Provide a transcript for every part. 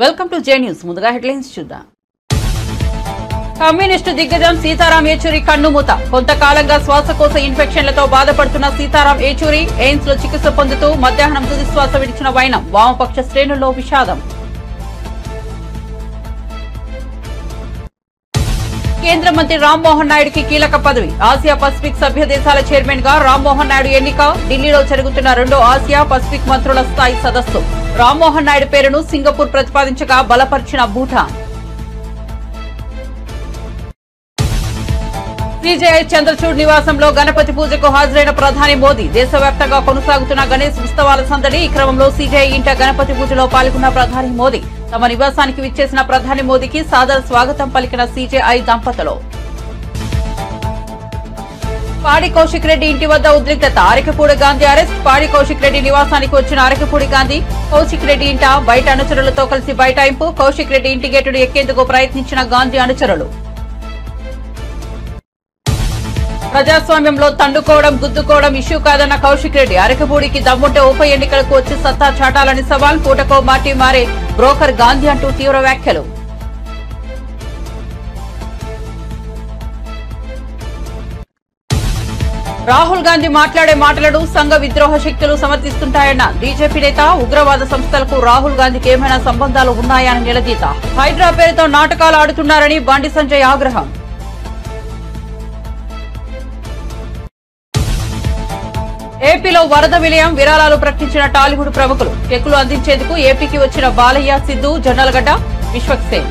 Welcome to J news. ముందుగా headlines చూద్దాం. Communist దిగ్గజం సీతారాం ఏచూరి కన్నుమూత. కొంతకాలంగా శ్వాసకోశ ఇన్ఫెక్షన్లతో బాధపడుతున్న సీతారాం ఏచూరి ఎయిమ్స్ లో చికిత్స పొందుతూ మధ్యాహ్నం తుది శ్వాస విడిచిన వైనం. వామపక్ష శ్రేణుల్లో విషాదం. కేంద్ర మంత్రి రామ్మోహన్ నాయుడుకి కీలక పదవి. ఆసియా పసిఫిక్ సభ్య దేశాల చైర్మన్ గా రామ్మోహన్ నాయుడు ఎన్నిక. ఢిల్లీలో జరుగుతున్న రెండో ఆసియా పసిఫిక్ మంత్రుల స్థాయి సదస్సు. రామ్మోహన్ నాయుడు పేరును సింగపూర్ ప్రతిపాదించగా బలపరిచిన భూటాన్. సిజేఐ చంద్రచూడ్ నివాసంలో గణపతి పూజకు హాజరైన ప్రధాని మోదీ. దేశవ్యాప్తంగా కొనసాగుతున్న గణేశ్ ఉత్సవాల సందడి. ఈ క్రమంలో సిజేఐ ఇంట గణపతి పూజలో పాల్గొన్న ప్రధాని మోదీ. తమ నివాసానికి విచ్చేసిన ప్రధాని మోదీకి సాదర స్వాగతం పలికిన సిజేఐ దంపతులు. పాడి కౌశిక్ రెడ్డి ఇంటి వద్ద ఉద్రిక్తత. అరకపూడి గాంధీ అరెస్ట్. పాడి కౌశిక్ రెడ్డి నివాసానికి వచ్చిన అరకపూడి గాంధీ కౌశిక్ రెడ్డి ఇంట బయట అనుచరులతో కలిసి బైఠాయింపు. కౌశిక్ రెడ్డి ఇంటి గేటును ఎక్కేందుకు ప్రయత్నించిన గాంధీ అనుచరులు. ప్రజాస్వామ్యంలో తండుకోవడం గుద్దుకోవడం ఇష్యూ కాదన్న కౌశిక్ రెడ్డి. అరకపూడికి దమ్ముంటే ఉప ఎన్నికలకు వచ్చి సత్తా చాటాలని సవాల్. పూటకో మాటి మారే బ్రోకర్ గాంధీ అంటూ తీవ్ర వ్యాఖ్యలు. రాహుల్ గాంధీ మాట్లాడే మాటలను సంఘ విద్రోహ శక్తులు సమర్థిస్తుంటాయన్న బీజేపీ నేత. ఉగ్రవాద సంస్థలకు రాహుల్ గాంధీకి ఏమైనా సంబంధాలు ఉన్నాయని నిలదీత. హైడ్రా పేరుతో నాటకాలు ఆడుతున్నారని బండి సంజయ్ ఆగ్రహం. ఏపీలో వరద విలయం. విరాళాలు ప్రకటించిన టాలీవుడ్ ప్రముఖులు. చెక్కులు అందించేందుకు ఏపీకి వచ్చిన బాలయ్య, సిద్ధు, జొన్నలగడ్డ, విశ్వక్సేన్.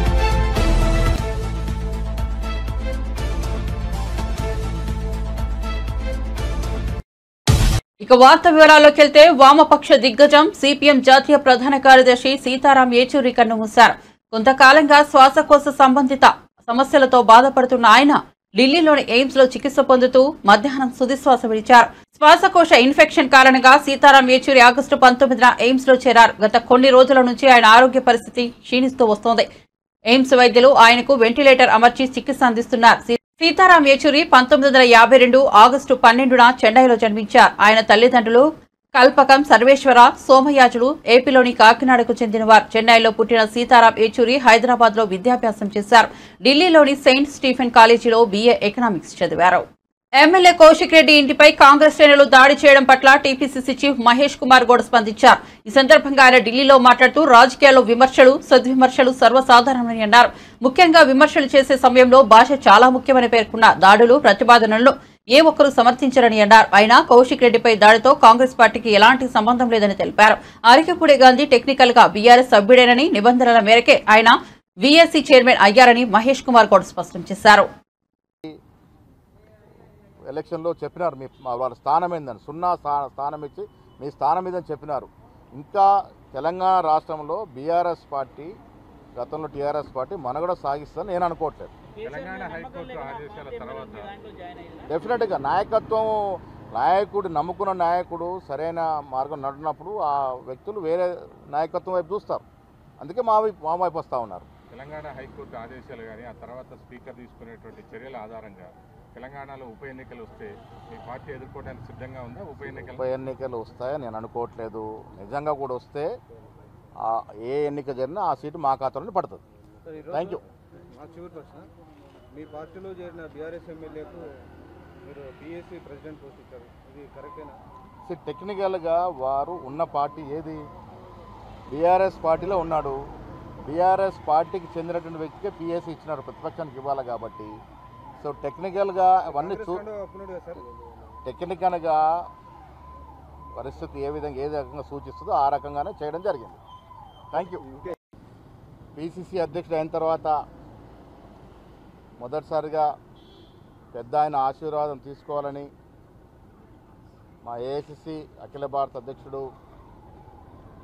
ఇక వార్త వివరాల్లోకి వెళ్తే వామపక్ష దిగ్గజం సిపిఎం జాతీయ ప్రధాన కార్యదర్శి సీతారాం ఏచూరి కన్నుమూశారు. కొంతకాలంగా శ్వాసకోశ సంబంధిత సమస్యలతో బాధపడుతున్న ఆయన ఢిల్లీలోని ఎయిమ్స్ లో చికిత్స పొందుతూ మధ్యాహ్నం తుదిశ్వాస విడిచారు. శ్వాసకోశ ఇన్ఫెక్షన్ కారణంగా సీతారాం ఏచూరి ఆగస్టు 19న ఎయిమ్స్ లో చేరారు. గత కొన్ని రోజుల నుంచి ఆయన ఆరోగ్య పరిస్థితి క్షీణిస్తూ వస్తోంది. ఎయిమ్స్ వైద్యులు ఆయనకు వెంటిలేటర్ అమర్చి చికిత్స అందిస్తున్నారు. సీతారాం ఏచూరి 1952 ఆగస్టు 12న చెన్నైలో జన్మించారు. ఆయన తల్లిదండ్రులు కల్పకం సర్వేశ్వర సోమయాజులు ఏపీలోని కాకినాడకు చెందినవారు. చెన్నైలో పుట్టిన సీతారాం ఏచూరి హైదరాబాద్ లో విద్యాభ్యాసం చేశారు. ఢిల్లీలోని సెయింట్ స్టీఫెన్ కాలేజీలో బీఏ ఎకనామిక్స్ చదివారు. ఎమ్మెల్యే కౌశిక్ రెడ్డి ఇంటిపై కాంగ్రెస్ శ్రేణులు దాడి చేయడం పట్ల టీపీసీసీ చీఫ్ మహేష్ కుమార్ గౌడ్ స్పందించారు. ఈ సందర్భంగా ఆయన ఢిల్లీలో మాట్లాడుతూ రాజకీయాల్లో విమర్శలు సద్విమర్శలు సర్వసాధారణమని అన్నారు. ముఖ్యంగా విమర్శలు చేసే సమయంలో భాష చాలా ముఖ్యమని పేర్కొన్న దాడులు ప్రతిపాదనలను ఏ ఒక్కరూ సమర్థించారని అన్నారు. అయినా కౌశిక్ రెడ్డిపై దాడితో కాంగ్రెస్ పార్టీకి ఎలాంటి సంబంధం లేదని తెలిపారు. అరకపూడి గాంధీ టెక్నికల్ గా బీఆర్ఎస్ సభ్యుడేనని నిబంధనల మేరకే ఆయన వీఎస్సీ చైర్మన్ అయ్యారని మహేష్ కుమార్ గౌడ్ స్పష్టం చేశారు. ఎలక్షన్లో చెప్పినారు మీ వాళ్ళ స్థానం ఏందని, 0 స్థానం ఇచ్చి మీ స్థానం ఇదని చెప్పినారు. ఇంకా తెలంగాణ రాష్ట్రంలో బీఆర్ఎస్ పార్టీ గతంలో టీఆర్ఎస్ పార్టీ మనగడ సాగిస్తుందని నేను అనుకోవట్లేదు. డెఫినెట్గా నాయకుడు నమ్ముకున్న నాయకుడు సరైన మార్గం నడినప్పుడు ఆ వ్యక్తులు వేరే నాయకత్వం వైపు చూస్తారు. అందుకే మా వైపు వస్తూ ఉన్నారు. తెలంగాణ హైకోర్టు ఆదేశాలు కానీ ఆ తర్వాత స్పీకర్ తీసుకునేటువంటి చర్యల ఆధారంగా తెలంగాణలో ఉప ఎన్నికలు వస్తే మీ పార్టీ ఎదుర్కోవడానికి సిద్ధంగా ఉందా? ఉప ఎన్నికలు వస్తాయని నేను అనుకోవట్లేదు. నిజంగా కూడా వస్తే ఏ ఎన్నిక జరిగినా ఆ సీటు మా ఖాతాలోనే పడుతుంది. Thank you. మా చివరి ప్రశ్న, మీ పార్టీలో చేరిన బీఆర్ఎస్ ఎమ్మెల్యేకు మీరు బీఎస్సీ ప్రెసిడెంట్ పోస్ట్ ఇచ్చారు, ఇది కరెక్టేనా? టెక్నికల్గా వారు ఉన్న పార్టీ ఏది? బీఆర్ఎస్ పార్టీలో ఉన్నాడు. బీఆర్ఎస్ పార్టీకి చెందినటువంటి వ్యక్తికే పిఎస్సీ ఇచ్చినారు, ప్రతిపక్షానికి ఇవ్వాలి కాబట్టి. సో టెక్నికల్గా అవన్నీ టెక్నికల్గా పరిస్థితి ఏ రకంగా సూచిస్తుందో ఆ రకంగానే చేయడం జరిగింది. Thank you. పిసిసి అధ్యక్షుడు అయిన తర్వాత మొదటిసారిగా పెద్ద ఆయన ఆశీర్వాదం తీసుకోవాలని మా ఏఐసిసి అఖిల భారత అధ్యక్షుడు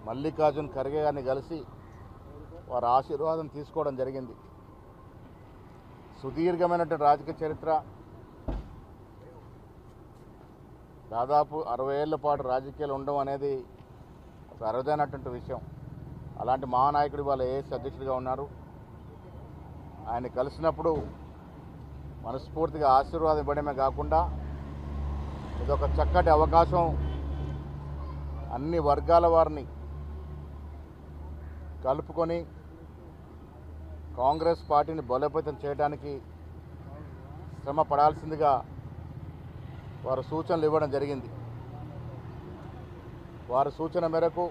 మల్లికార్జున్ ఖర్గే గారిని కలిసి వారి ఆశీర్వాదం తీసుకోవడం జరిగింది. సుదీర్ఘమైనటువంటి రాజకీయ చరిత్ర, దాదాపు 60 ఏళ్ల పాటు రాజకీయాలు ఉండడం అనేది ఒక అరుదైనటువంటి విషయం. అలాంటి మహానాయకుడు వాళ్ళ ఏఎస్ అధ్యక్షుడిగా ఉన్నారు. ఆయన కలిసినప్పుడు మనస్ఫూర్తిగా ఆశీర్వాదం ఇవ్వడమే కాకుండా ఇదొక చక్కటి అవకాశం అన్ని వర్గాల వారిని కలుపుకొని కాంగ్రెస్ పార్టీని బలోపేతం చేయడానికి శ్రమ పడాల్సిందిగా వారు సూచనలు ఇవ్వడం జరిగింది. వారి సూచన మేరకు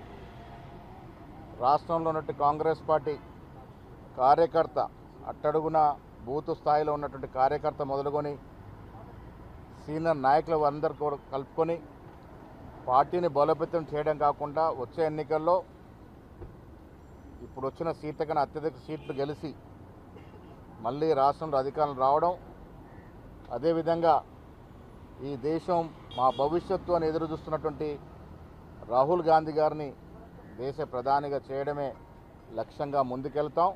రాష్ట్రంలో ఉన్నటువంటి కాంగ్రెస్ పార్టీ కార్యకర్త అట్టడుగున బూత్ స్థాయిలో ఉన్నటువంటి కార్యకర్త మొదలుకొని సీనియర్ నాయకులు అందరూ కూడా కలుపుకొని పార్టీని బలోపేతం చేయడం కాకుండా వచ్చే ఎన్నికల్లో ఇప్పుడు వచ్చిన సీట్ల కన్నా అత్యధిక సీట్లు గెలిచి మళ్ళీ రాష్ట్రంలో అధికారం రావడం, అదేవిధంగా ఈ దేశం మా భవిష్యత్తు అని ఎదురు చూస్తున్నటువంటి రాహుల్ గాంధీ గారిని దేశ ప్రధానిగా చేయడమే లక్ష్యంగా ముందుకెళ్తాం.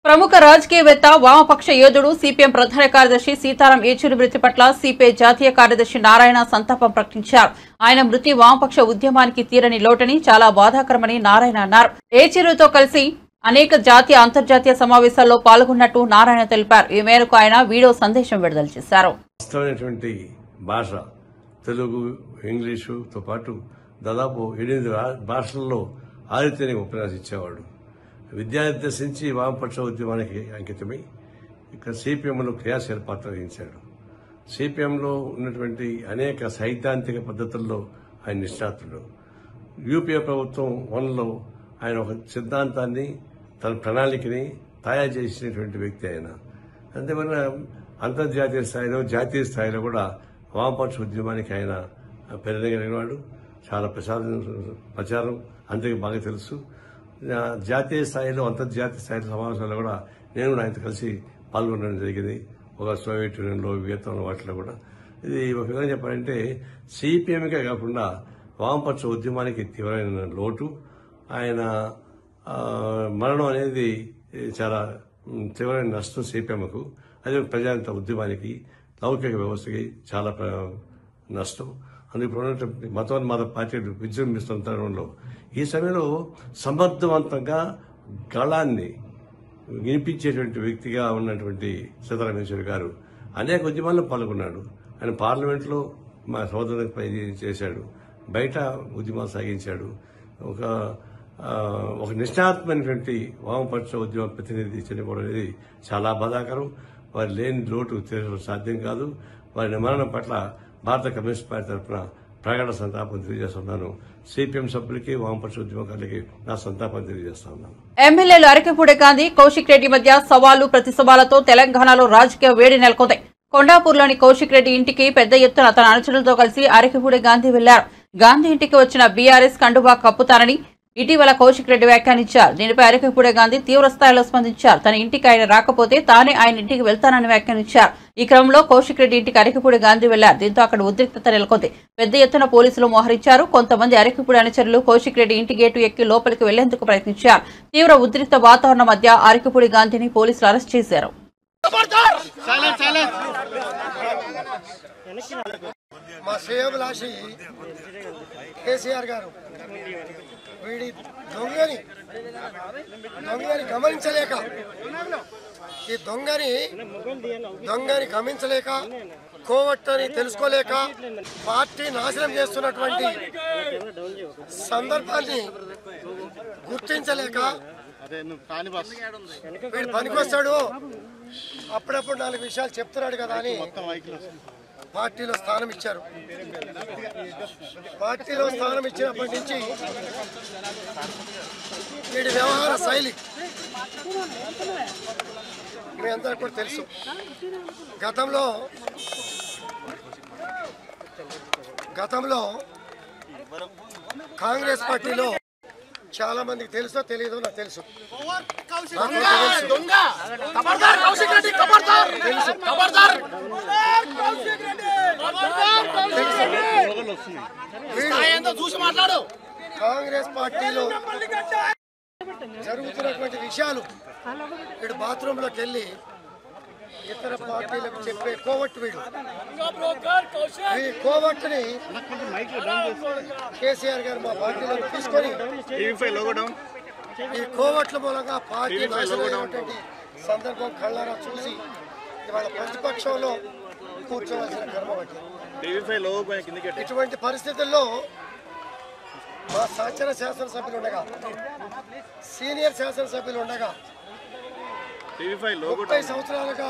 ప్రముఖ రాజకీయవేత్త వామపక్ష యోధుడు సిపిఎం ప్రధాన కార్యదర్శి సీతారాం ఏచూరి మృతి పట్ల సిపిఐ జాతీయ కార్యదర్శి నారాయణ సంతాపం ప్రకటించారు. ఆయన మృతి వామపక్ష ఉద్యమానికి తీరని లోటని, చాలా బాధాకరమని నారాయణ అన్నారు. ఏచూరితో కలిసి అనేక జాతీయ అంతర్జాతీయ సమావేశాల్లో పాల్గొన్నట్టు నారాయణ తెలిపారు. ఈ మేరకు ఆయన వీడియో సందేశం విడుదల చేశారు. భాష తెలుగు, ఇంగ్లీషుతో పాటు దాదాపు 8 భాషల్లో ఆదిత్యని ఉపన్యాసించేవాడు. విద్యార్థి దశ నుంచి వామపక్ష ఉద్యమానికి అంకితమై ఇక్కడ సిపిఎంలో క్రియాశీల పాత్ర వహించాడు. సిపిఎంలో ఉన్నటువంటి అనేక సైద్ధాంతిక పద్ధతుల్లో ఆయన నిష్ణాతుడు. యూపీఏ ప్రభుత్వం 1లో ఆయన ఒక సిద్ధాంతాన్ని, తన ప్రణాళికని తయారు చేసినటువంటి వ్యక్తి ఆయన. అంతేవల్ల అంతర్జాతీయ స్థాయిలో, జాతీయ స్థాయిలో కూడా వామపక్ష ఉద్యమానికి ఆయన పెరగలిగినవాడు. చాలా ప్రచారం అందరికీ బాగా తెలుసు. జాతీయ స్థాయిలో, అంతర్జాతీయ స్థాయిలో సమావేశాల్లో కూడా నేను ఆయనతో కలిసి పాల్గొనడం జరిగింది. ఒక సోవియట్ యూనియన్లో, వియత్నాంలో వాటిలో కూడా. ఇది ఒక విధంగా చెప్పాలంటే సిపిఎంకే కాకుండా వామపక్ష ఉద్యమానికి తీవ్రమైన లోటు. ఆయన మరణం అనేది చాలా తీవ్రమైన నష్టం సిపిఎంకు, అదే ప్రజాతంత్ర ఉద్యమానికి, లౌకిక వ్యవస్థకి చాలా నష్టం. అందుకు ఉన్నటువంటి మతోన్మాద పార్టీలు విజృంభిస్తున్న తరుణంలో ఈ సమయంలో సమర్థవంతంగా గళాన్ని వినిపించేటువంటి వ్యక్తిగా ఉన్నటువంటి సీతారాం యేచూరి గారు అనేక ఉద్యమాల్లో పాల్గొన్నాడు. ఆయన పార్లమెంట్లో మా సోదరులపై చేశాడు, బయట ఉద్యమాలు సాగించాడు. ఒక నిష్ణాత్మైనటువంటి వామపక్ష ఉద్యమ ప్రతినిధి చనిపోవడం అనేది చాలా బాధాకరం. వారి లేని లోటు తీర్చడం సాధ్యం కాదు. వారి మరణం పట్ల భారత కమ్యూనిస్ట్ పార్టీ తరఫున ప్రగాఢ సంతాపం తెలియజేస్తున్నాను. సిపిఎం సభ్యులకి, వామపక్ష ఉద్యమకారులకి నా సంతాపం తెలియజేస్తా ఉన్నాను. ఎమ్మెల్యేలు అరకపూడి గాంధీ, కౌశిక్ రెడ్డి మధ్య సవాళ్లు ప్రతిసవాళ్లతో తెలంగాణలో రాజకీయ వేడి నెలకొంది. కొండాపూర్లోని కౌశిక్ రెడ్డి ఇంటికి పెద్ద ఎత్తున తన అనుచరులతో కలిసి అరకపూడి గాంధీ వెళ్లారు. గాంధీ ఇంటికి వచ్చిన బీఆర్ఎస్ కండువా కప్పుతానని ఇటీవల కౌశిక్ రెడ్డి వ్యాఖ్యానించారు. దీనిపై అరకపూడి గాంధీ తీవ్రస్థాయిలో స్పందించారు. తన ఇంటికి ఆయన రాకపోతే తానే ఆయన ఇంటికి వెళ్తానని వ్యాఖ్యానించారు. ఈ క్రమంలో కౌశిక్ రెడ్డి ఇంటికి అరకపూడి గాంధీ వెళ్లారు. దీంతో అక్కడ ఉద్రిక్తత నెలకొంది. పెద్ద ఎత్తున పోలీసులు మోహరించారు. కొంతమంది అరకపూడి అనుచరులు కౌశిక్ రెడ్డి ఇంటి గేటు ఎక్కి లోపలికి వెళ్లేందుకు ప్రయత్నించారు. తీవ్ర ఉద్రిక్త వాతావరణం మధ్య అరకపూడి గాంధీని పోలీసులు అరెస్ట్ చేశారు. మా శ్రేయోభిలాషి కేసీఆర్ గారు వీడి దొంగని గమనించలేక, ఈ దొంగని గమనించలేక, కోవట్టని తెలుసుకోలేక పార్టీ నాశనం చేస్తున్నటువంటి సందర్భాన్ని గుర్తించలేక వీడు పనికొస్తాడు, అప్పుడప్పుడు 4 విషయాలు చెప్తున్నాడు కదా అని పార్టీలో స్థానం ఇచ్చారు. పార్టీలో స్థానం ఇచ్చినప్పటి నుంచి వీడి వ్యవహార శైలి మీ అందరికీ కూడా తెలుసు. గతంలో కాంగ్రెస్ పార్టీలో చాలా మందికి తెలుసో తెలియదో నాకు తెలుసు. కాంగ్రెస్ పార్టీలో జరుగుతున్నటువంటి విషయాలు వీడు బాత్రూమ్ లోకి వెళ్ళి ఇతర పార్టీలకు చెప్పే కోవట్టు వీడు. ఈ కోవట్టుని కేసీఆర్ గారు మా పార్టీలో తీసుకొని ఈ కోవట్ల మూలంగా పార్టీ నాశనమైనటువంటి సందర్భం కళ్ళారా చూసి ఇవాళ ప్రతిపక్షంలో కూర్చోవలసిన కర్మ పట్టింది. ఇటువంటి పరిస్థితుల్లో మా సహచర శాసనసభ్యులు ఉండగా, సీనియర్ శాసనసభ్యులు ఉండగా 30 సంవత్సరాలుగా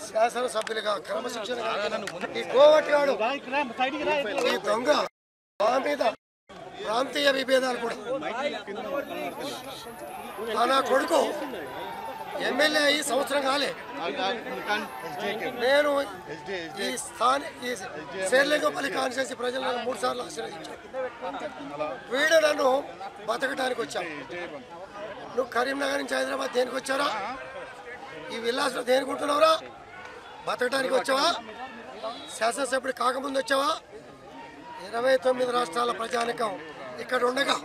శాసనసభ్యులుగా క్రమశిక్షణ ఈ కోవటివాడు ఈ దొంగ మా మీద ప్రాంతీయ విభేదాలు కూడా నా కొడుకు ఎమ్మెల్యే ఈ సంవత్సరం కాలే నేను ఈ శేర్లింగపల్లి కాన్స్టిట్యూన్సీ ప్రజలను 3 సార్లు ఆశీర్వదించాను. వీడు నన్ను బతకడానికి వచ్చాను. నువ్వు కరీంనగర్ నుంచి హైదరాబాద్ దేనికి వచ్చారా? ఈ విల్లాస్లో దేనికి ఉంటున్నావురా? బతకడానికి వచ్చావా? శాసనసభ్యుడు కాకముందు వచ్చావా? 29 రాష్ట్రాల ప్రజానికం ఇక్కడ ఉండగా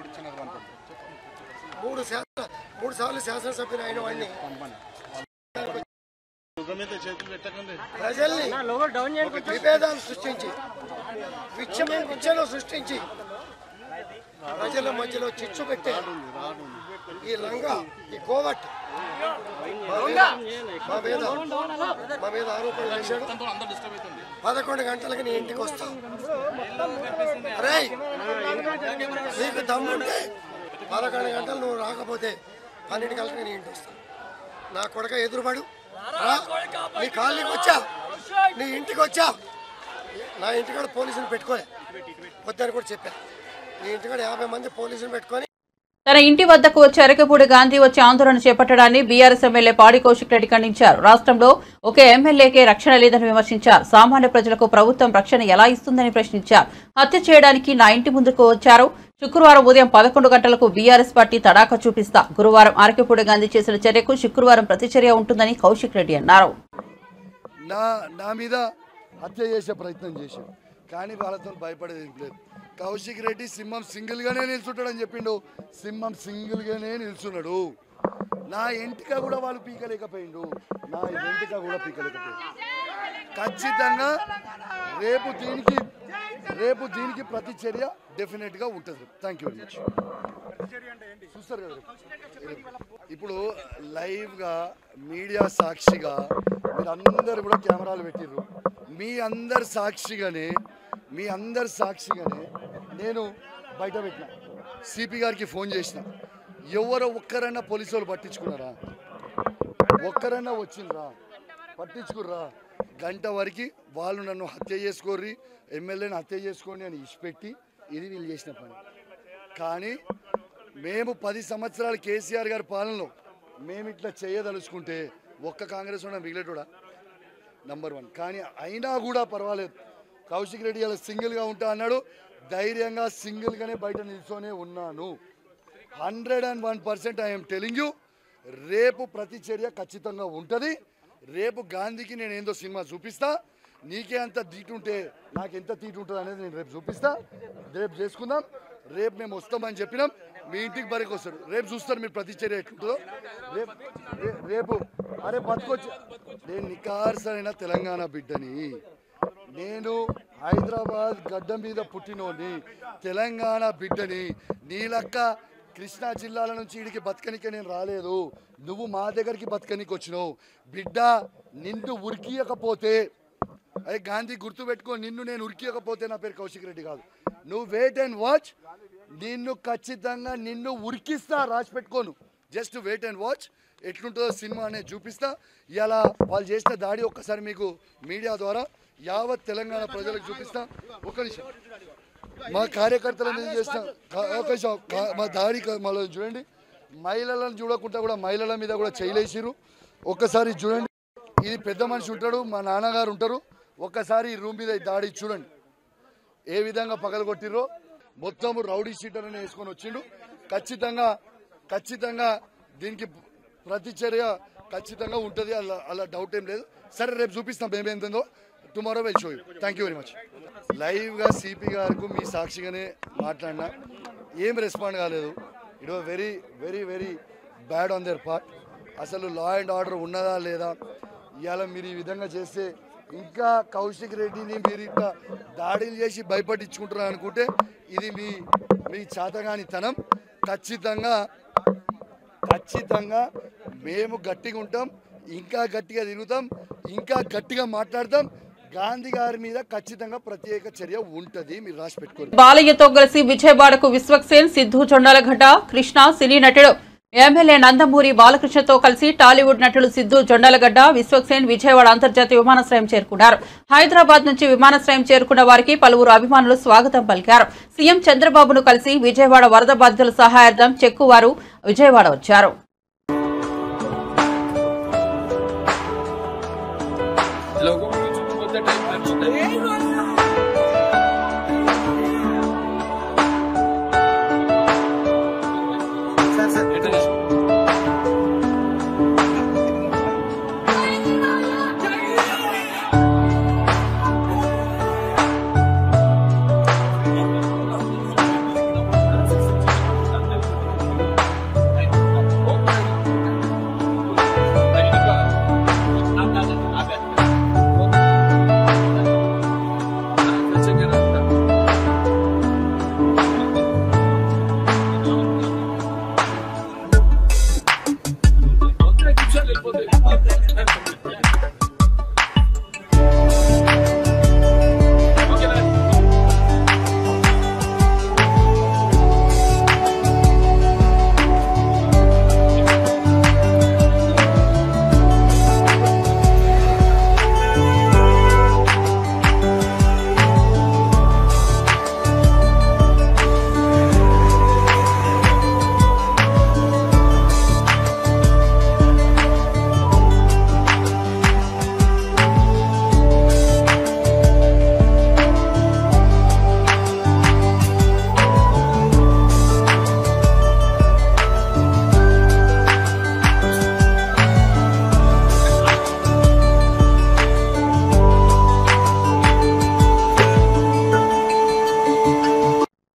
3 సార్లు శాసనసభ్యులు అయిన వాడిని ప్రజల్ని విభేదాలు సృష్టించి విచ్చలు సృష్టించి ప్రజల మధ్యలో చిచ్చు పెట్టే ఈ లంగా ఈ కోవట్ మా మీద ఆరోపణలు చేశాడు. 11 గంటలకి నీ ఇంటికి వస్తావు. అరే నీకు దమ్ముంటే 11 గంటలు నువ్వు రాకపోతే 12 గంటలకి నీ ఇంటికి వస్తావు. నా కొడుక ఎదురుపడు, నీ కాలనీకి వచ్చా, నీ ఇంటికి వచ్చా. నా ఇంటికాడ పోలీసులు పెట్టుకోలే వద్దని కూడా చెప్పా. నీ ఇంటికాడ 50 మంది పోలీసులు పెట్టుకొని తన ఇంటి వద్దకు వచ్చి అరకపూడి గాంధీ వచ్చి ఆందోళన చేపట్టడాన్ని బీఆర్ఎస్ ఎమ్మెల్యే పాడి కౌశిక్ రెడ్డి ఖండించారు. రాష్ట్రంలో ఒకే ఎమ్మెల్యేకే రక్షణ లేదని విమర్శించారు. సామాన్య ప్రజలకు ప్రభుత్వం రక్షణ ఎలా ఇస్తుందని ప్రశ్నించారు. హత్య చేయడానికి నా ఇంటి ముందుకు వచ్చారు. శుక్రవారం ఉదయం 11 గంటలకు బీఆర్ఎస్ పార్టీ తడాఖా చూపిస్తా. గురువారం అరకపూడి గాంధీ చేసిన చర్యకు శుక్రవారం ప్రతిచర్య ఉంటుందని కౌశిక్ రెడ్డి అన్నారు. నా మీద హత్య చేసే ప్రయత్నం చేశారు, కానీ వాళ్ళతో భయపడేది లేదు. కౌశిక్ రెడ్డి సింహం సింగిల్గానే నిల్చుంటాడని చెప్పిండు. సింహం సింగిల్గానే నిల్చున్నాడు. నా ఎంటిక కూడా వాళ్ళు పీకలేకపోయిండు. ఖచ్చితంగా రేపు దీనికి ప్రతిచర్య డెఫినెట్గా ఉంటుంది. Thank you very much. చూస్తారు కదా ఇప్పుడు లైవ్గా మీడియా సాక్షిగా మీరు అందరు కూడా కెమెరాలు పెట్టిర్రు. మీ అందరు సాక్షిగానే నేను బయట పెట్టిన, సిపి గారికి ఫోన్ చేసిన. ఎవరో ఒక్కరన్నా పోలీసు వాళ్ళు పట్టించుకున్నారా? ఒక్కరన్నా వచ్చిండ్రా? పట్టించుకుర్రా? గంట వరకు వాళ్ళు నన్ను హత్య చేసుకోర్రి, ఎమ్మెల్యేని హత్య చేసుకోండి అని ఇచ్చిపెట్టి ఇది వీళ్ళు చేసిన పని. కానీ మేము 10 సంవత్సరాలు కేసీఆర్ గారి పాలనలో మేము ఇట్లా చేయదలుచుకుంటే ఒక్క కాంగ్రెస్ ఉన్న మిగిలేటోడా? నంబర్ 1. కానీ అయినా కూడా పర్వాలేదు. కౌశిక్ రెడ్డి అలా సింగిల్గా ఉంటా అన్నాడు. ధైర్యంగా సింగిల్గానే బయట నిల్చొనే ఉన్నాను. 101% ఐఎమ్ టెలింగ్ యూ. రేపు ప్రతిచర్య ఖచ్చితంగా ఉంటుంది. రేపు గాంధీకి నేను ఏందో సినిమా చూపిస్తా. నీకే అంత తీటుంటే నాకెంత తీటుంటుంది అనేది నేను రేపు చూపిస్తా. రేపు చేసుకుందాం. రేపు మేము వస్తామని చెప్పినాం. మీ ఇంటికి బరికి వస్తాడు. రేపు చూస్తారు మీరు ప్రతిచర్య ఎట్లుంటుందో. రేపు అరే బతుకొచ్చి నేను నికార్సైన తెలంగాణ బిడ్డని, నేను హైదరాబాద్ గడ్డ మీద పుట్టినోని, తెలంగాణ బిడ్డని. నీలక్క కృష్ణా జిల్లాల నుంచి ఇడికి బతకనికే నేను రాలేదు. నువ్వు మా దగ్గరికి బతకనికి వచ్చినావు బిడ్డ. నిన్ను ఉరికియకపోతే, అదే గాంధీ గుర్తుపెట్టుకో, నిన్ను నేను ఉరికియకపోతే నా పేరు కౌశిక్ రెడ్డి కాదు. నువ్వు వెయిట్ అండ్ వాచ్. నిన్ను ఖచ్చితంగా ఉరికిస్తా. రాసి పెట్టుకోను. Just wait and watch. ఎట్లుంటుందో సినిమా అనేది చూపిస్తా. ఇలా వాళ్ళు చేసిన దాడి ఒక్కసారి మీకు మీడియా ద్వారా యావత్ తెలంగాణ ప్రజలకు చూపిస్తా. ఒక నిమిషం, మా కార్యకర్తలను చేసిన ఒక నిమిషం, మా దాడి మళ్ళీ చూడండి. మహిళలను చూడకుండా కూడా మహిళల మీద కూడా చేయలేసిరు. ఒక్కసారి చూడండి. ఇది పెద్ద మనిషి ఉంటాడు, మా నాన్నగారు ఉంటారు. ఒక్కసారి ఈ రూమ్ మీద దాడి చూడండి ఏ విధంగా పగలగొట్టిర్రో. మొత్తం రౌడీ షీటర్ అని వేసుకొని వచ్చిండు. ఖచ్చితంగా దీనికి ప్రతిచర్య ఖచ్చితంగా ఉంటుంది. అలా డౌట్ ఏం లేదు. సరే రేపు చూపిస్తాం మేమేందో. Tomorrow will show you. Thank you very much. లైవ్గా సిపి గారికి మీ సాక్షిగానే మాట్లాడినా ఏం రెస్పాండ్ కాలేదు. It was very very very bad on their part. అసలు లా అండ్ ఆర్డర్ ఉన్నదా లేదా? ఇవాళ మీరు ఈ విధంగా చేస్తే ఇంకా కౌశిక్ రెడ్డిని మీరు ఇట్లా దాడులు చేసి భయపట్టించుకుంటున్నారు అనుకుంటే ఇది మీ చేతగానితనం. ఖచ్చితంగా మేము గట్టిగా ఉంటాం, ఇంకా గట్టిగా తిరుగుతాం, ఇంకా గట్టిగా మాట్లాడతాం. గాంధీ గారి మీద ఖచ్చితంగా ప్రత్యేక చర్య ఉంటది, మీరు రాసి పెట్టుకోండి. బాలయ్యతో కలిసి విజయవాడకు విశ్వక్సేన్, సిద్ధు జొన్నలగడ్డ, కృష్ణ, సినీ నటుడు ఎమ్మెల్యే నందమూరి బాలకృష్ణతో కలిసి టాలీవుడ్ నటుడు సిద్ధు జొన్నలగడ్డ, విశ్వక్సేన్ విజయవాడ అంతర్జాతీయ విమానాశ్రయం చేరుకున్నారు. హైదరాబాద్ నుంచి విమానాశ్రయం చేరుకున్న వారికి పలువురు అభిమానులు స్వాగతం పలికారు. సీఎం చంద్రబాబును కలిసి విజయవాడ వరద బాధితుల సహాయార్థం చెక్కువారు విజయవాడ వచ్చారు.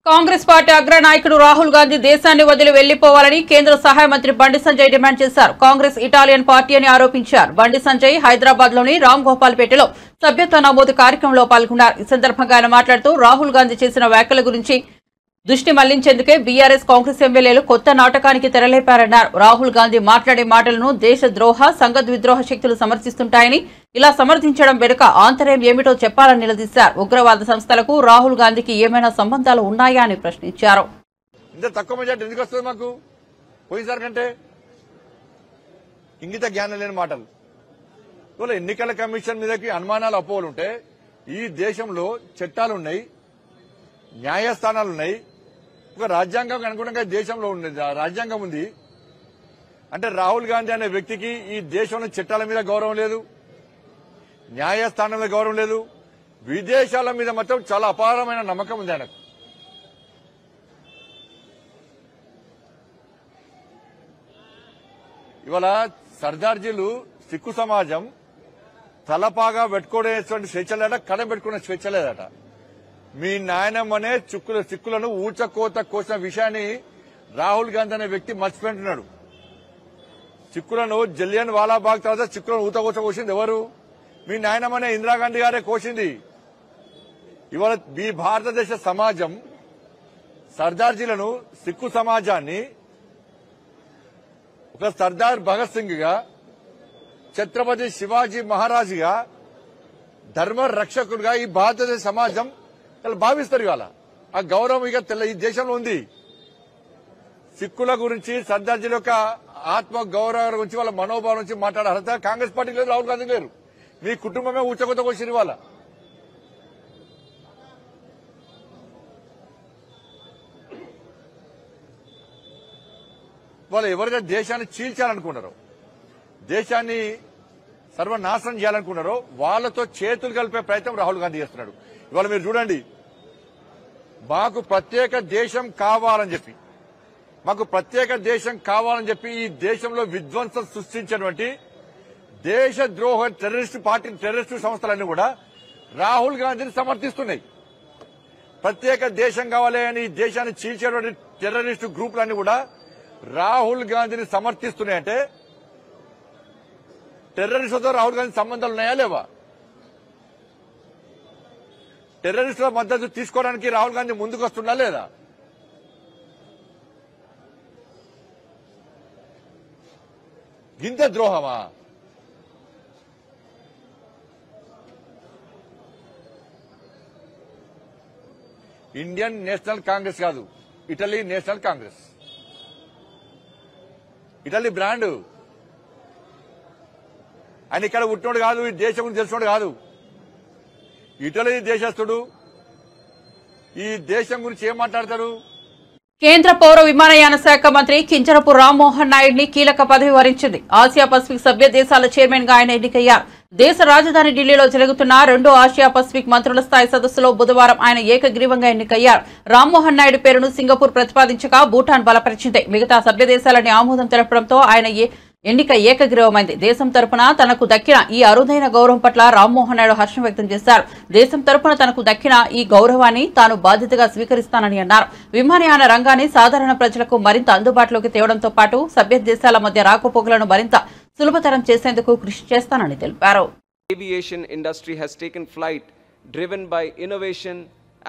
కాంగ్రెస్ పార్టీ అగ్రనాయకుడు రాహుల్ గాంధీ దేశాన్ని వదిలి వెళ్లిపోవాలని కేంద్ర సహాయ మంత్రి బండి సంజయ్ డిమాండ్ చేశారు. కాంగ్రెస్ ఇటాలియన్ పార్టీ అని ఆరోపించారు. బండి సంజయ్ హైదరాబాద్ లోని రామ్ గోపాల్పేటలో సభ్యత్వ నమోదు కార్యక్రమంలో పాల్గొన్నారు. ఈ సందర్భంగా ఆయన మాట్లాడుతూ రాహుల్ గాంధీ చేసిన వ్యాఖ్యల గురించి దృష్టి మళ్లించేందుకే బీఆర్ఎస్ కాంగ్రెస్ ఎమ్మెల్యేలు కొత్త నాటకానికి తెరలేపారన్నారు. రాహుల్ గాంధీ మాట్లాడే మాటలను దేశద్రోహ సంఘద్విద్రోహ శక్తులు సమర్థిస్తుంటాయని, ఇలా సమర్థించడం వెనుక ఆంతర్యం ఏమిటో చెప్పాలని నిలదీశారు. ఉగ్రవాద సంస్థలకు రాహుల్ గాంధీకి ఏమైనా సంబంధాలు ఉన్నాయా అని ప్రశ్నించారు. ఇంత తక్కువ మెజార్టీ ఎందుకు వస్తుంది మాకు పోయినసారి కంటే? ఇంగిత జ్ఞానం లేని మాటలు. ఇవాళ ఎన్నికల కమిషన్ మీదకి అనుమానాలు అపోహలు ఉంటే ఈ దేశంలో చట్టాలున్నాయి, న్యాయస్థానాలున్నాయి, ఒక రాజ్యాంగం అనుగుణంగా దేశంలో రాజ్యాంగం ఉంది. అంటే రాహుల్ గాంధీ అనే వ్యక్తికి ఈ దేశంలో చట్టాల మీద గౌరవం లేదు, న్యాయస్థానం మీద గౌరవం లేదు, విదేశాల మీద మాత్రం చాలా అపారమైన నమ్మకం ఉంది ఆయనకు. ఇవాళ సర్దార్జీలు సిక్కు సమాజం తలపాగా పెట్టుకునేటువంటి స్వేచ్ఛ లేదట, కడం పెట్టుకునే స్వేచ్ఛ లేదట. మీ నాయనమ్మనే సిక్కులను ఊచకోత కోసిన విషయాన్ని రాహుల్ గాంధీ అనే వ్యక్తి మర్చిపోయింటున్నాడు. సిక్కులను జలియన్ వాలాబాగ్ తర్వాత సిక్కులను ఊతకోత కోసింది ఎవరు? మీ నాయనమ్మనే ఇందిరాగాంధీ గారే కోసింది. ఇవాళ మీ భారతదేశ సమాజం సర్దార్జీలను, సిక్కు సమాజాన్ని ఒక సర్దార్ భగత్ సింగ్ గా, ఛత్రపతి శివాజీ మహారాజుగా, ధర్మ రక్షకుడుగా ఈ భారతదేశ సమాజం భావిస్తారు. ఇవాళ ఆ గౌరవం ఇక ఈ దేశంలో ఉంది. సిక్కుల గురించి, సర్దార్జీల యొక్క ఆత్మ గౌరవం గురించి, వాళ్ళ మనోభావం నుంచి మాట్లాడే అర్హత కాంగ్రెస్ పార్టీకి లేదు, రాహుల్ గాంధీ లేరు. మీ కుటుంబమే ఊచకొత్త కోసిరు. ఇవాళ వాళ్ళు ఎవరైతే దేశాన్ని చీల్చాలనుకున్నారో, దేశాన్ని సర్వనాశనం చేయాలనుకున్నారో వాళ్ళతో చేతులు కలిపే ప్రయత్నం రాహుల్ గాంధీ చేస్తున్నాడు. ఇవాళ మీరు చూడండి, మాకు ప్రత్యేక దేశం కావాలని చెప్పి ఈ దేశంలో విధ్వంసం సృష్టించినటువంటి దేశద్రోహ టెర్రరిస్టు సంస్థలన్నీ కూడా రాహుల్ గాంధీని సమర్థిస్తున్నాయి. ప్రత్యేక దేశం కావాలి అని దేశాన్ని చీల్చేటువంటి టెర్రరిస్టు గ్రూపులన్నీ కూడా రాహుల్ గాంధీని సమర్థిస్తున్నాయంటే టెర్రరిస్టులతో రాహుల్ గాంధీ సంబంధాలు ఉన్నాయా లేవా? టెర్రరిస్టుల మద్దతు తీసుకోవడానికి రాహుల్ గాంధీ ముందుకు వస్తున్నా లేదా? గింత ద్రోహమా? ఇండియన్ నేషనల్ కాంగ్రెస్ కాదు, Italy national Congress. Italy brand. ఆయన ఇక్కడ పుట్టినోడు కాదు, ఈ దేశం గురించి తెలిసినోడు కాదు. ఇటలీ దేశస్తుడు. ఈ దేశం గురించి ఏం మాట్లాడతారు? కేంద్ర పౌర విమానయాన శాఖ మంత్రి కింజరపు రామ్మోహన్ నాయుడిని కీలక పదవి వరించింది. ఆసియా పసిఫిక్ సభ్య దేశాల చైర్మన్ గా ఆయన ఎన్నికయ్యారు. దేశ రాజధాని ఢిల్లీలో జరుగుతున్న 2వ ఆసియా పసిఫిక్ మంత్రుల స్థాయి సదస్సులో బుధవారం ఆయన ఏకగ్రీవంగా ఎన్నికయ్యారు. రామ్మోహన్ నాయుడు పేరును సింగపూర్ ప్రతిపాదించగా భూటాన్ బలపరిచింది. మిగతా సభ్య దేశాలని ఆమోదం తెలపడంతో ఆయన ఎన్నిక ఏకగ్రీవమైంది. దేశం తరపున తనకు దక్కిన ఈ అరుదైన గౌరవం పట్ల రామ్మోహన్ నాయుడు హర్షం వ్యక్తం చేశారు. దేశం తరపున తనకు దక్కిన ఈ గౌరవాన్ని తాను బాధ్యతగా స్వీకరిస్తానని అన్నారు. విమానయాన రంగాన్ని సాధారణ ప్రజలకు మరింత అందుబాటులోకి తేవడంతో పాటు సభ్య దేశాల మధ్య రాకపోకలను మరింత సులభతరం చేసేందుకు కృషి చేస్తానని తెలిపారు. Aviation industry has taken flight driven by innovation,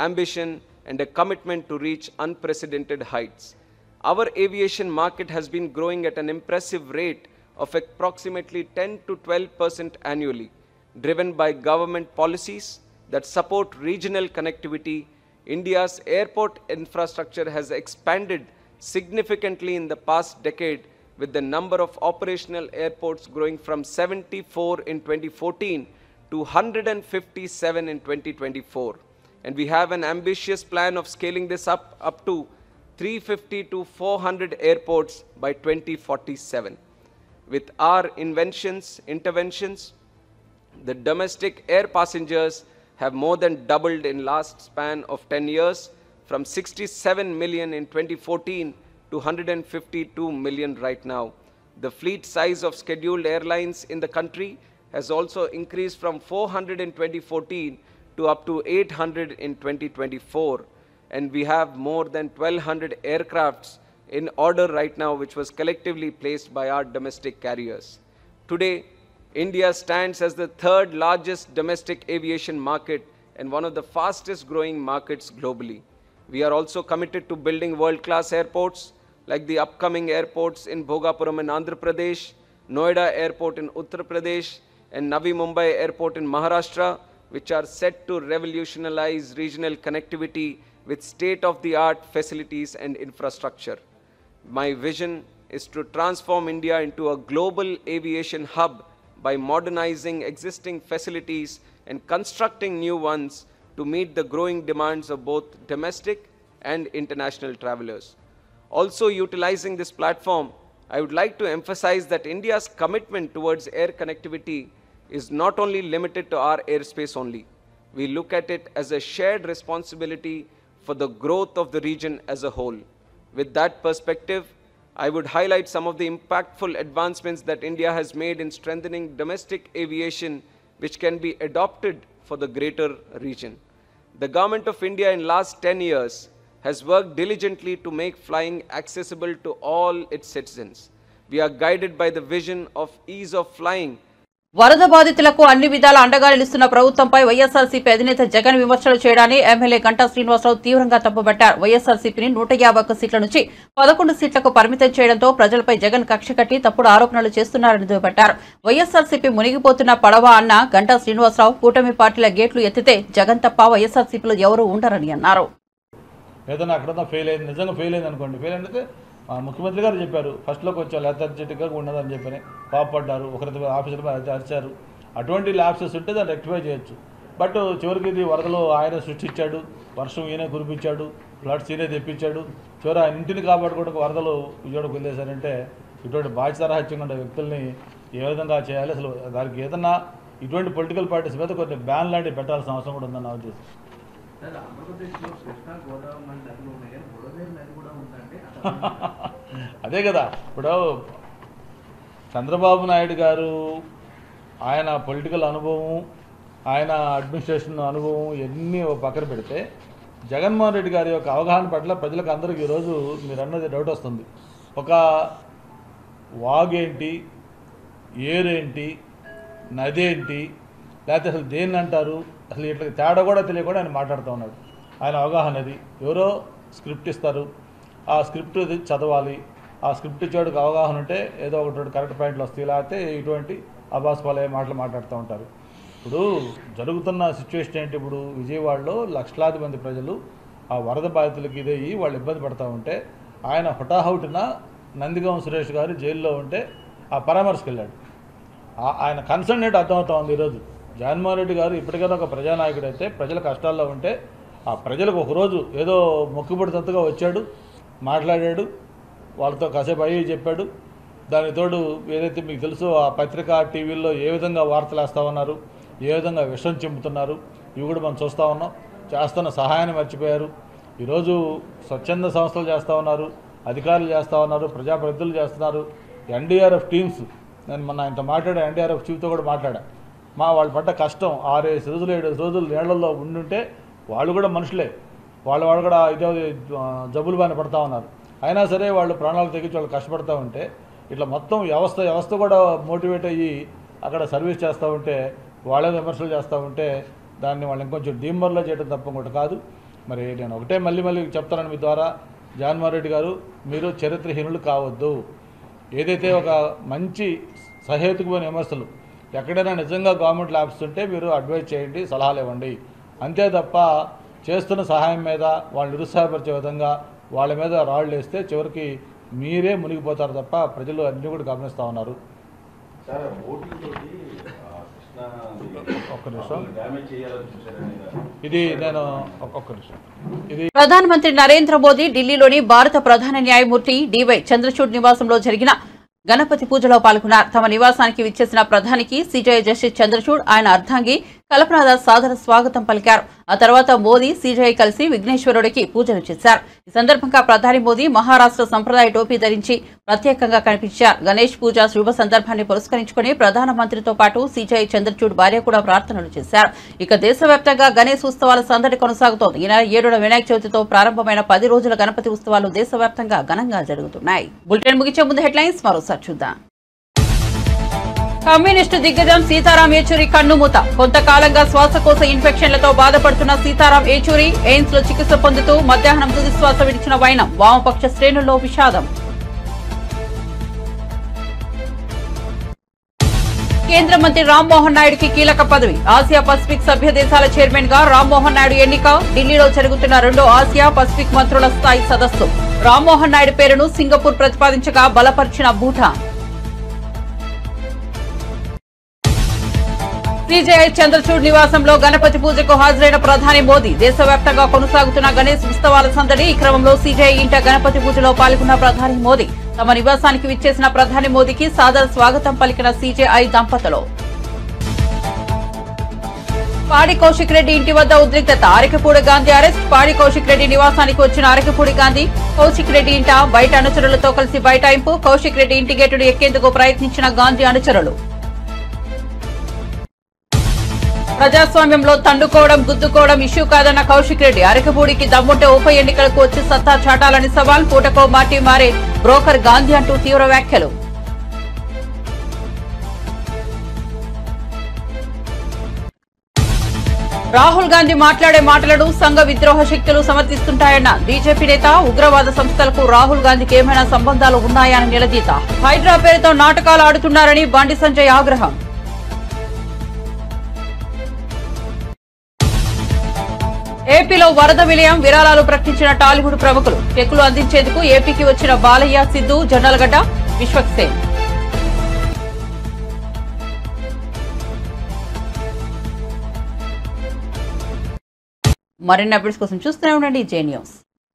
ambition and a commitment to reach unprecedented heights. Our aviation market has been growing at an impressive rate of approximately 10 to 12% annually, driven by government policies that support regional connectivity. India's airport infrastructure has expanded significantly in the past decade, with the number of operational airports growing from 74 in 2014 to 157 in 2024. And we have an ambitious plan of scaling this up to 350 to 400 airports by 2047. With our interventions, the domestic air passengers have more than doubled in last span of 10 years, from 67 million in 2014 to 152 million right now. The fleet size of scheduled airlines in the country has also increased from 400 in 2014 to up to 800 in 2024. And we have more than 1,200 aircrafts in order right now, which was collectively placed by our domestic carriers. Today, India stands as the 3rd largest domestic aviation market and one of the fastest growing markets globally. We are also committed to building world-class airports like the upcoming airports in Bhogapuram in Andhra Pradesh, Noida Airport in Uttar Pradesh, and Navi Mumbai Airport in Maharashtra, which are set to revolutionize regional connectivity with state-of-the-art facilities and infrastructure. My vision is to transform India into a global aviation hub by modernizing existing facilities and constructing new ones to meet the growing demands of both domestic and international travelers. Also utilizing this platform, I would like to emphasize that India's commitment towards air connectivity is not only limited to our airspace only. We look at it as a shared responsibility for the growth of the region as a whole. With that perspective, I would highlight some of the impactful advancements that India has made in strengthening domestic aviation, which can be adopted for the greater region. The Government of India in last 10 years has worked diligently to make flying accessible to all its citizens. We are guided by the vision of ease of flying. వరద బాధితులకు అన్ని విధాల అండగా నిలుస్తున్న ప్రభుత్వంపై వైఎస్ఆర్సీపీ అధినేత జగన్ విమర్శలు చేయడాన్ని MLA Ganta Srinivasarao తీవ్రంగా తప్పుబట్టారు. వైఎస్ఆర్సీపీని 151 సీట్ల నుంచి 11 సీట్లకు పరిమితం చేయడంతో ప్రజలపై జగన్ కక్ష కట్టి తప్పుడు ఆరోపణలు చేస్తున్నారని దుయ్యబట్టారు. వైఎస్ఆర్సీపీ మునిగిపోతున్న పడవ అన్న గంటా శ్రీనివాసరావు కూటమి పార్టీల గేట్లు ఎత్తితే జగన్ తప్ప వైఎస్ఆర్సీపీలో ఎవరూ ఉండరని అన్నారు. ఏదైనా అక్కడ ఫెయిల్ అయింది, నిజంగా ఫెయిల్ అయింది అనుకోండి, ఫెయిల్ అయితే ముఖ్యమంత్రి గారు చెప్పారు ఫస్ట్లో కొంచెం లెథర్జెటిక్గా ఉన్నదని చెప్పని పాపడ్డారు, ఒకరి ఆఫీసర్ అరిచారు. అటువంటి ల్యాప్సెస్ ఉంటే దాన్ని రెక్టిఫై చేయొచ్చు. బట్ చివరికి ఇది వరదలు ఆయన సృష్టించాడు, వర్షం ఈయనే కురిపించాడు, ఫ్లడ్స్ ఈయనే తెప్పించాడు. చివరి ఆయన ఇంటిని కాపాడుకోవడానికి వరదలు విజయవాడకు వదిలేశారంటే ఇటువంటి బాధ్యతారాహిత్యంగా ఉండే వ్యక్తుల్ని ఏ విధంగా చేయాలి? అసలు దానికి ఏదన్నా ఇటువంటి పొలిటికల్ పార్టీస్ మీద కొన్ని బ్యాన్ లాంటివి పెట్టాల్సిన అవసరం కూడా ఉందని నా ఉద్దేశం. అదే కదా, ఇప్పుడు చంద్రబాబు నాయుడు గారు ఆయన పొలిటికల్ అనుభవం, ఆయన అడ్మినిస్ట్రేషన్ అనుభవం ఎన్ని పక్కన పెడితే జగన్మోహన్ రెడ్డి గారి యొక్క అవగాహన పట్ల ప్రజలకు అందరికీ ఈరోజు మీరు అన్నది డౌట్ వస్తుంది. ఒక వాగేంటి, ఏరేంటి, నదేంటి, లేకపోతే అసలు దేన్ని అంటారు, అసలు ఇట్లా తేడా కూడా తెలియకుండా ఆయన మాట్లాడుతూ ఉన్నాడు. ఆయన అవగాహన అది. ఎవరో స్క్రిప్ట్ ఇస్తారు, ఆ స్క్రిప్ట్ చదవాలి, ఆ స్క్రిప్ట్ ఇచ్చేవాడికి అవగాహన ఉంటే ఏదో ఒకటి కరెక్ట్ పాయింట్లు వస్తాయి, లేకపోతే ఇటువంటి అబాస్పాలే మాటలు మాట్లాడుతూ ఉంటారు. ఇప్పుడు జరుగుతున్న సిచ్యువేషన్ ఏంటి? ఇప్పుడు విజయవాడలో లక్షలాది మంది ప్రజలు ఆ వరద బాధితులకి ఇదయ్యి వాళ్ళు ఇబ్బంది పడుతూ ఉంటే ఆయన హుటాహుటిన నందిగాం సురేష్ గారు జైల్లో ఉంటే ఆ పరామర్శకు వెళ్ళాడు. ఆయన కన్సర్న్ ఏంటి అర్థమవుతా ఉంది. ఈరోజు జగన్మోహన్ రెడ్డి గారు ఇప్పటికైనా ఒక ప్రజానాయకుడు అయితే ప్రజల కష్టాల్లో ఉంటే ఆ ప్రజలకు ఒకరోజు ఏదో మొక్కుబడితంతగా వచ్చాడు, మాట్లాడాడు, వాళ్ళతో కాసేపు అయ్యి చెప్పాడు. దానికి తోడు ఏదైతే మీకు తెలుసో ఆ పత్రిక టీవీల్లో ఏ విధంగా వార్తలు వేస్తూ ఉన్నారు, ఏ విధంగా విషం చెంపుతున్నారు, ఇవి కూడా మనం చూస్తూ ఉన్నాం. చేస్తున్న సహాయాన్ని మర్చిపోయారు. ఈరోజు స్వచ్ఛంద సంస్థలు చేస్తూ ఉన్నారు, అధికారులు చేస్తూ ఉన్నారు, ప్రజాప్రతినిధులు చేస్తున్నారు. ఎన్డీఆర్ఎఫ్ టీమ్స్, నేను మొన్న ఆయనతో మాట్లాడా, ఎన్డీఆర్ఎఫ్ చీఫ్తో కూడా మాట్లాడా. వాళ్ళు పడ్డ కష్టం 6-7 రోజులు 7 రోజులు నీళ్లలో ఉండుంటే వాళ్ళు కూడా మనుషులే, వాళ్ళు కూడా ఇదే జబ్బులు బాగా పడతా ఉన్నారు. అయినా సరే వాళ్ళు ప్రాణాలు తెగించి వాళ్ళు కష్టపడతా ఉంటే ఇట్లా మొత్తం వ్యవస్థ కూడా మోటివేట్ అయ్యి అక్కడ సర్వీస్ చేస్తూ ఉంటే వాళ్ళే విమర్శలు చేస్తూ ఉంటే దాన్ని వాళ్ళు ఇంకొంచెం డీమర్లో చేయడం తప్ప ఇంకోటి కాదు. మరి నేను ఒకటే మళ్ళీ చెప్తానని మీ ద్వారా, జగన్మోహన్ రెడ్డి గారు మీరు చరిత్రహీనులు కావద్దు. ఏదైతే ఒక మంచి సహేతుకమైన విమర్శలు ఎక్కడైనా నిజంగా గవర్నమెంట్ ల్యాబ్స్ ఉంటే మీరు అడ్వైజ్ చేయండి, సలహాలు ఇవ్వండి. అంతే తప్ప చేస్తున్న సహాయం మీద వాళ్ళు నిరుత్సాహపరిచే విధంగా వాళ్ళ మీద రాళ్ళు వేస్తే చివరికి మీరే మునిగిపోతారు తప్ప ప్రజలు అన్నీ కూడా గమనిస్తూ ఉన్నారు. ప్రధానమంత్రి నరేంద్ర మోదీ ఢిల్లీలోని భారత ప్రధాన న్యాయమూర్తి డివై చంద్రచూడ్ నివాసంలో జరిగిన గణపతి పూజలో పాల్గొన్నారు. తమ నివాసానికి విచ్చేసిన ప్రధానికి సిజేఐ జస్టిస్ చంద్రచూడ్, ఆయన అర్ధాంగి కల్పనాథ సాదర స్వాగతం పలికారు. ఆ తర్వాత మోదీ సిజేఐ కలిసి విఘ్నేశ్వరుడికి పూజలు చేశారు. ఈ సందర్భంగా ప్రధాని మోదీ మహారాష్ట్ర సంప్రదాయ టోపీ ధరించి ప్రత్యేకంగా కనిపించారు. గణేష్ పూజ శుభ సందర్భాన్ని పురస్కరించుకుని ప్రధానమంత్రితో పాటు సిజేఐ చంద్రచూడ్ భార్య కూడా ప్రార్థనలు చేశారు. ఇక దేశవ్యాప్తంగా గణేష్ ఉత్సవాల సందడి కొనసాగుతోంది. ఈ నెల 7న వినాయక చవితితో ప్రారంభమైన 10 రోజుల గణపతి ఉత్సవాలు దేశవ్యాప్తంగా ఘనంగా జరుగుతున్నాయి. బులెటిన్ ముగించే ముందు హెడ్లైన్స్ మరోసారి చూద్దాం. కమ్యూనిస్టు దిగ్గజం సీతారాం ఏచూరి కన్నుమూత. కొంతకాలంగా శ్వాసకోశ ఇన్ఫెక్షన్లతో బాధపడుతున్న సీతారాం ఏచూరి ఎయిమ్స్ లో చికిత్స పొందుతూ మధ్యాహ్నం తుది శ్వాస విడిచిన వైనం. వామపక్ష శ్రేణుల్లో విషాదం. కేంద్ర మంత్రి రామ్మోహన్ నాయుడుకి కీలక పదవి. ఆసియా పసిఫిక్ సభ్య దేశాల చైర్మన్ గా రామ్మోహన్ నాయుడు ఎన్నిక. ఢిల్లీలో జరుగుతున్న 2వ ఆసియా పసిఫిక్ మంత్రుల స్థాయి సదస్సు. రామ్మోహన్ నాయుడు పేరును సింగపూర్ ప్రతిపాదించగా బలపరిచిన భూటాన్. సిజేఐ చంద్రచూడ్ నివాసంలో గణపతి పూజకు హాజరైన ప్రధాని మోదీ. దేశవ్యాప్తంగా కొనసాగుతున్న గణేశ్ ఉత్సవాల సందడి. ఈ క్రమంలో సిజేఐ ఇంట గణపతి పూజలో పాల్గొన్న ప్రధాని మోదీ. తమ నివాసానికి విచ్చేసిన ప్రధాని మోదీకి సాదర స్వాగతం పలికిన సిజేఐ దంపతులు. పాడి కౌశిక్ రెడ్డి ఇంటి వద్ద ఉద్రిక్తత. అరకపూడి గాంధీ అరెస్ట్. పాడి కౌశిక్ రెడ్డి నివాసానికి వచ్చిన అరకపూడి గాంధీ కౌశిక్ రెడ్డి ఇంట బయట అనుచరులతో కలిసి బైఠాయింపు. కౌశిక్ రెడ్డి ఇంటి గేటును ఎక్కేందుకు ప్రయత్నించిన గాంధీ అనుచరులు. ప్రజాస్వామ్యంలో తండుకోవడం, గుద్దుకోవడం ఇష్యూ కాదన్న కౌశిక్ రెడ్డి. అరకపూడికి దమ్ముంటే ఉప ఎన్నికలకు వచ్చి సత్తా చాటాలని సవాల్. పూటకో మాటి మారే బ్రోకర్ గాంధీ అంటూ తీవ్ర వ్యాఖ్యలు. రాహుల్ గాంధీ మాట్లాడే మాటలను సంఘ విద్రోహ శక్తులు సమర్థిస్తుంటాయన్న బీజేపీ నేత. ఉగ్రవాద సంస్థలకు రాహుల్ గాంధీకి ఏమైనా సంబంధాలు ఉన్నాయా అని నిలదీత. హైడ్రా పేరుతో నాటకాలు ఆడుతున్నారని బండి సంజయ్ ఆగ్రహం. ఏపీలో వరద విలయం. విరాళాలు ప్రకటించిన టాలీవుడ్ ప్రముఖులు. చెక్కులు అందించేందుకు ఏపీకి వచ్చిన బాలయ్య, సిద్ధు, జొన్నలగడ్డ, విశ్వక్సేన్. మరిన్ని అప్డేట్స్ కోసం చూస్తూనే ఉండండి జే న్యూస్.